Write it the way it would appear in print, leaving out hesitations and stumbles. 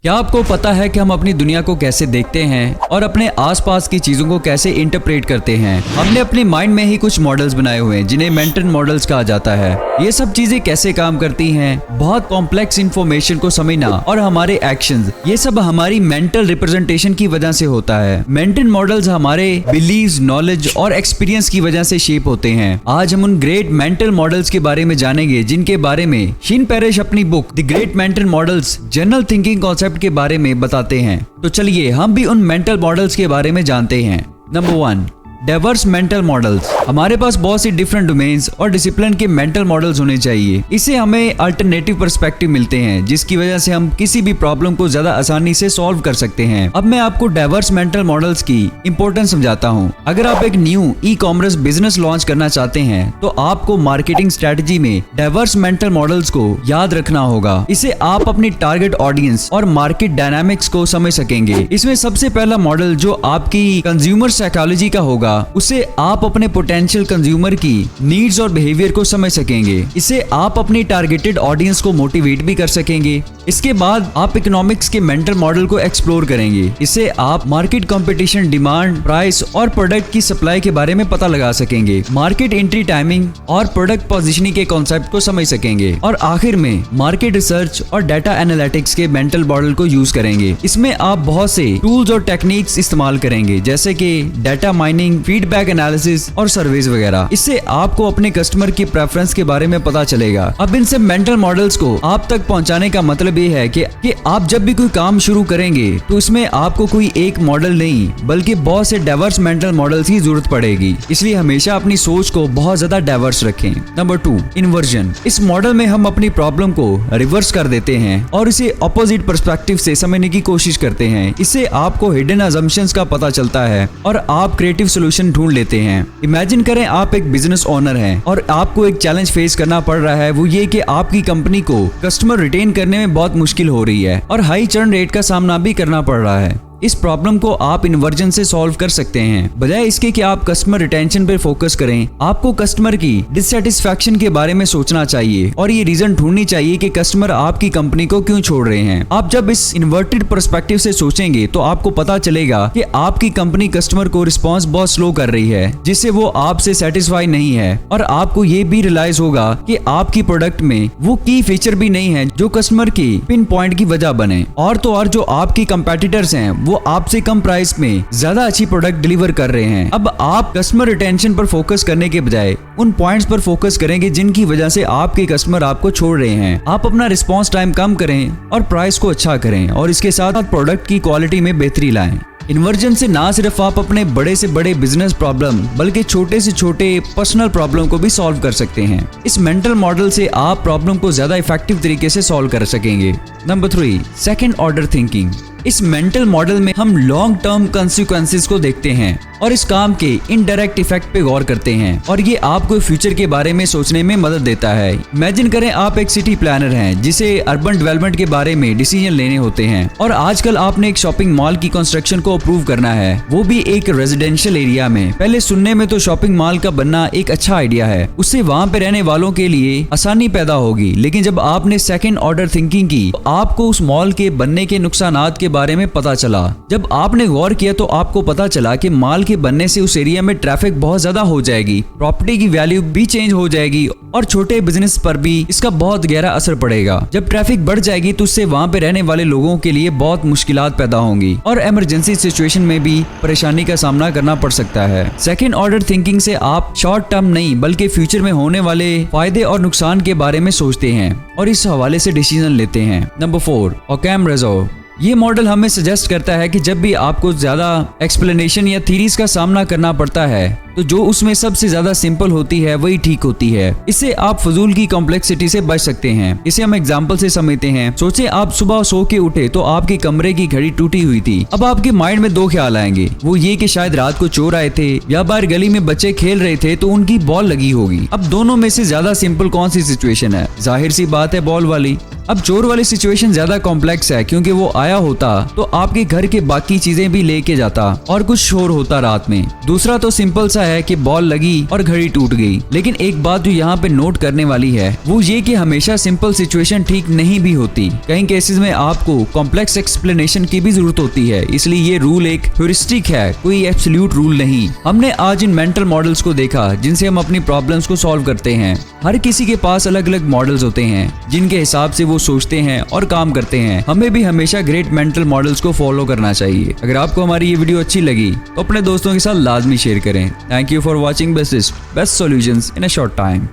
क्या आपको पता है कि हम अपनी दुनिया को कैसे देखते हैं और अपने आसपास की चीजों को कैसे इंटरप्रेट करते हैं? हमने अपने माइंड में ही कुछ मॉडल्स बनाए हुए हैं जिन्हें मेंटल मॉडल्स कहा जाता है। ये सब चीजें कैसे काम करती हैं, बहुत कॉम्प्लेक्स इंफॉर्मेशन को समझना और हमारे एक्शंस, ये सब हमारी मेंटल रिप्रेजेंटेशन की वजह से होता है। मेंटल मॉडल्स हमारे बिलीव्स, नॉलेज और एक्सपीरियंस की वजह से शेप होते हैं। आज हम उन ग्रेट मेंटल मॉडल्स के बारे में जानेंगे जिनके बारे में शीन पेरिश अपनी book the great mental models general thinking concept के बारे में बताते हैं। तो चलिए हम भी उन मेंटल मॉडल्स के बारे में जानते हैं। Number 1, diverse mental models. हमारे पास बहुत सी डिफरेंट डोमेन्स और डिसिप्लिन के मेंटल मॉडल्स होने चाहिए। इससे हमें अल्टरनेटिव पर्सपेक्टिव मिलते हैं जिसकी वजह से हम किसी भी प्रॉब्लम को ज्यादा आसानी से सॉल्व कर सकते हैं। अब मैं आपको डाइवर्स मेंटल मॉडल्स की इंपॉर्टेंस समझाता हूँ। अगर आप एक न्यू ई-कॉमर्स बिजनेस लॉन्च करना चाहते हैं तो आपको मार्केटिंग स्ट्रेटजी में डाइवर्स मेंटल मॉडल्स को याद रखना होगा। इससे आप अपनी टारगेट ऑडियंस और मार्केट डायनामिक्स को समझ सकेंगे। इसमें सबसे पहला मॉडल जो आपकी कंज्यूमर साइकोलॉजी का होगा, उससे आप अपने पोटेंशियल कंज्यूमर की नीड्स और बिहेवियर को समझ सकेंगे। इससे आप अपनी टारगेटेड ऑडियंस को मोटिवेट भी कर सकेंगे। इसके बाद आप इकोनॉमिक्स के मेंटल मॉडल को एक्सप्लोर करेंगे। इससे आप मार्केट कंपटीशन, डिमांड, प्राइस और प्रोडक्ट की सप्लाई के बारे में पता लगा सकेंगे। मार्केट एंट्री टाइमिंग और प्रोडक्ट पोजीशनिंग के कॉन्सेप्ट को समझ सकेंगे। और आखिर में मार्केट रिसर्च और डाटा एनालिटिक्स के मेंटल मॉडल को यूज करेंगे। इसमें आप बहुत से टूल्स और टेक्निक्स इस्तेमाल करेंगे जैसे कि डाटा माइनिंग, फीडबैक एनालिसिस और सर्विस वगैरह। इससे आपको अपने कस्टमर की प्रेफरेंस के बारे में पता चलेगा। अब इन सब मेंटल मॉडल्स को आप तक पहुंचाने का मतलब ये है कि आप जब भी कोई काम शुरू करेंगे तो इसमें आपको कोई एक मॉडल नहीं बल्कि बहुत से डाइवर्स मेंटल मॉडल्स की जरूरत पड़ेगी। इसलिए हमेशा अपनी सोच को बहुत ज्यादा डाइवर्स रखें। Number 2, inversion. इस मॉडल में हम अपनी प्रॉब्लम को रिवर्स कर देते हैं और इसे ऑपोजिट पर्सपेक्टिव से समझने की कोशिश करते हैं। इससे आपको हिडन अजम्पशंस का पता चलता है और आप क्रिएटिव सोल्यूशन ढूंढ लेते हैं। इमेजिन करें आप एक बिजनेस ओनर हैं और आपको एक चैलेंज फेस करना पड़ रहा है, वो ये कि आपकी कंपनी को कस्टमर रिटेन करने में बहुत मुश्किल हो रही है और हाई चर्न रेट का सामना भी करना पड़ रहा है। इस प्रॉब्लम को आप इन्वर्जन से सॉल्व कर सकते हैं। बजाय इसके कि आप कस्टमर रिटेंशन पर फोकस करें, आपको कस्टमर की डिससैटिस्फैक्शन के बारे में सोचना चाहिए और ये रीजन ढूंढनी चाहिए कि कस्टमर आपकी कंपनी को क्यों छोड़ रहे हैं। आप जब इस इन्वर्टेड पर्सपेक्टिव से सोचेंगे तो आपको पता चलेगा कि आपकी कंपनी कस्टमर को रिस्पॉन्स बहुत स्लो कर रही है जिससे वो आपसे सेटिस्फाई नहीं है। और आपको ये भी रियलाइज होगा कि आपकी प्रोडक्ट में वो की फीचर भी नहीं है जो कस्टमर की पिन पॉइंट की वजह बने। और तो और जो आपकी कंपेटिटर्स हैं वो आपसे कम प्राइस में ज्यादा अच्छी प्रोडक्ट डिलीवर कर रहे हैं। अब आप कस्टमर रिटेंशन पर फोकस करने के बजाय उन पॉइंट्स पर फोकस करेंगे जिनकी वजह से आपके कस्टमर आपको छोड़ रहे हैं। आप अपना रिस्पॉन्स टाइम कम करें और प्राइस को अच्छा करें और इसके साथ प्रोडक्ट की क्वालिटी में बेहतरी लाएं। इन्वर्जन से ना सिर्फ आप अपने बड़े से बड़े बिजनेस प्रॉब्लम बल्कि छोटे से छोटे पर्सनल प्रॉब्लम को भी सॉल्व कर सकते हैं। इस मेंटल मॉडल से आप प्रॉब्लम को ज्यादा इफेक्टिव तरीके से सॉल्व कर सकेंगे। Number 3, second order thinking. इस मेंटल मॉडल में हम लॉन्ग टर्म कंसिक्वेंसेस को देखते हैं और इस काम के इनडायरेक्ट इफेक्ट पे गौर करते हैं और ये आपको फ्यूचर के बारे में सोचने में मदद देता है। इमेजिन करें आप एक सिटी प्लानर हैं जिसे अर्बन डेवलपमेंट के बारे में डिसीजन लेने होते हैं और आजकल आपने एक शॉपिंग मॉल की कंस्ट्रक्शन को अप्रूव करना है, वो भी एक रेजिडेंशियल एरिया में। पहले सुनने में तो शॉपिंग मॉल का बनना एक अच्छा आइडिया है, उससे वहाँ पे रहने वालों के लिए आसानी पैदा होगी। लेकिन जब आपने सेकेंड ऑर्डर थिंकिंग की तो आपको उस मॉल के बनने के नुकसानात के बारे में पता चला। जब आपने गौर किया तो आपको पता चला कि मॉल के बनने से उस एरिया में ट्रैफिक बहुत ज्यादा हो जाएगी, प्रॉपर्टी की वैल्यू भी चेंज हो जाएगी और छोटे बिजनेस पर भी इसका बहुत गहरा असर पड़ेगा। जब ट्रैफिक बढ़ जाएगी तो उससे वहाँ पे रहने वाले लोगों के लिए बहुत मुश्किलात पैदा होंगी और इमरजेंसी सिचुएशन में भी परेशानी का सामना करना पड़ सकता है। सेकेंड ऑर्डर थिंकिंग से आप शॉर्ट टर्म नहीं बल्कि फ्यूचर में होने वाले फायदे और नुकसान के बारे में सोचते हैं और इस हवाले से डिसीजन लेते हैं। नंबर 4, ओकैम रेजो। ये मॉडल हमें सजेस्ट करता है कि जब भी आपको ज्यादा एक्सप्लेनेशन या थीरीज का सामना करना पड़ता है तो जो उसमें सबसे ज्यादा सिंपल होती है वही ठीक होती है। इससे आप फजूल की कॉम्प्लेक्सिटी से बच सकते हैं। इसे हम एग्जांपल से समझते हैं। सोचे आप सुबह सो के उठे तो आपके कमरे की घड़ी टूटी हुई थी। अब आपके माइंड में 2 ख्याल आएंगे, वो ये कि शायद रात को चोर आए थे या बाहर गली में बच्चे खेल रहे थे तो उनकी बॉल लगी होगी। अब दोनों में से ज्यादा सिंपल कौन सी सिचुएशन है? जाहिर सी बात है बॉल वाली। अब चोर वाली सिचुएशन ज्यादा कॉम्प्लेक्स है क्योंकि वो आया होता तो आपके घर के बाकी चीजें भी लेके जाता और कुछ शोर होता रात में। दूसरा तो सिंपल सा है कि बॉल लगी और घड़ी टूट गई। लेकिन एक बात जो यहाँ पे नोट करने वाली है वो ये कि हमेशा सिंपल सिचुएशन ठीक नहीं भी होती। कई केसेस में आपको कॉम्प्लेक्स एक्सप्लेनेशन की भी जरूरत होती है, इसलिए ये रूल एक ह्यूरिस्टिक है, कोई एब्सोल्यूट रूल नहीं। हमने आज इन मेंटल मॉडल्स को देखा जिनसे हम अपनी प्रॉब्लम्स को सॉल्व करते हैं। हर किसी के पास अलग अलग मॉडल्स होते हैं जिनके हिसाब से वो सोचते हैं और काम करते हैं। हमें भी हमेशा ग्रेट मेंटल मॉडल्स को फॉलो करना चाहिए। अगर आपको हमारी ये वीडियो अच्छी लगी तो अपने दोस्तों के साथ लाजमी शेयर करें। Thank you for watching best solutions in a short time.